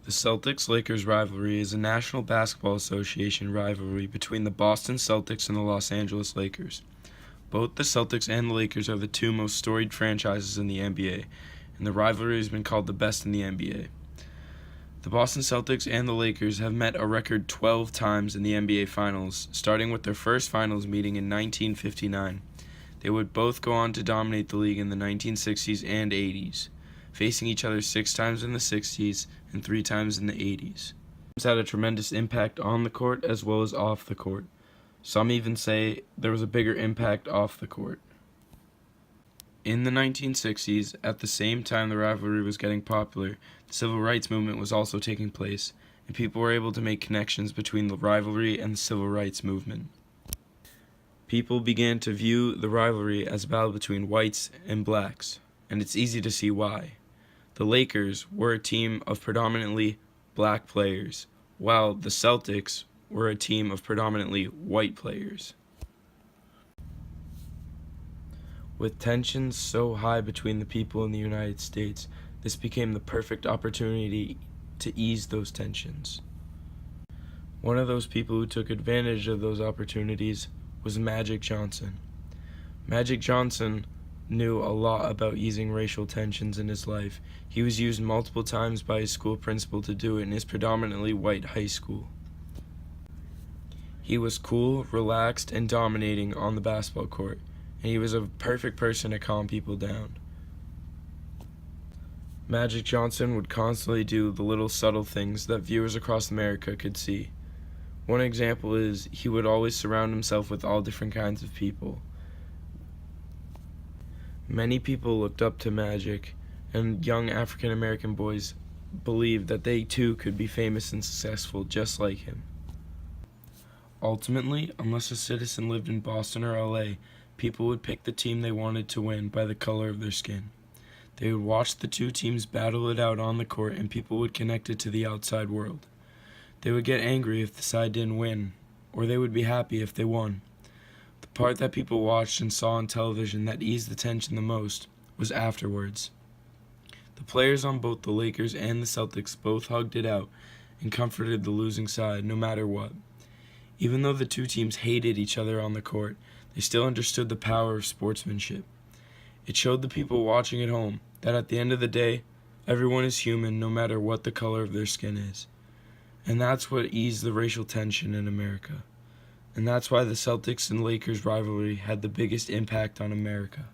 The Celtics-Lakers rivalry is a National Basketball Association rivalry between the Boston Celtics and the Los Angeles Lakers. Both the Celtics and the Lakers are the two most storied franchises in the NBA, and the rivalry has been called the best in the NBA. The Boston Celtics and the Lakers have met a record 12 times in the NBA Finals, starting with their first Finals meeting in 1959. They would both go on to dominate the league in the 1960s and 80s, facing each other 6 times in the 60s and 3 times in the 80s. Teams had a tremendous impact on the court as well as off the court. Some even say there was a bigger impact off the court. In the 1960s, at the same time the rivalry was getting popular, the civil rights movement was also taking place, and people were able to make connections between the rivalry and the civil rights movement. People began to view the rivalry as a battle between whites and blacks, and it's easy to see why. The Lakers were a team of predominantly black players, while the Celtics were a team of predominantly white players. With tensions so high between the people in the United States, this became the perfect opportunity to ease those tensions. One of those people who took advantage of those opportunities was Magic Johnson. Magic Johnson knew a lot about easing racial tensions in his life. He was used multiple times by his school principal to do it in his predominantly white high school. He was cool, relaxed, and dominating on the basketball court, and he was a perfect person to calm people down. Magic Johnson would constantly do the little subtle things that viewers across America could see. One example is he would always surround himself with all different kinds of people. Many people looked up to Magic, and young African American boys believed that they too could be famous and successful just like him. Ultimately, unless a citizen lived in Boston or LA, people would pick the team they wanted to win by the color of their skin. They would watch the two teams battle it out on the court, and people would connect it to the outside world. They would get angry if the side didn't win, or they would be happy if they won. The part that people watched and saw on television that eased the tension the most was afterwards. The players on both the Lakers and the Celtics both hugged it out and comforted the losing side no matter what. Even though the two teams hated each other on the court, they still understood the power of sportsmanship. It showed the people watching at home that at the end of the day, everyone is human no matter what the color of their skin is. And that's what eased the racial tension in America. And that's why the Celtics and Lakers rivalry had the biggest impact on America.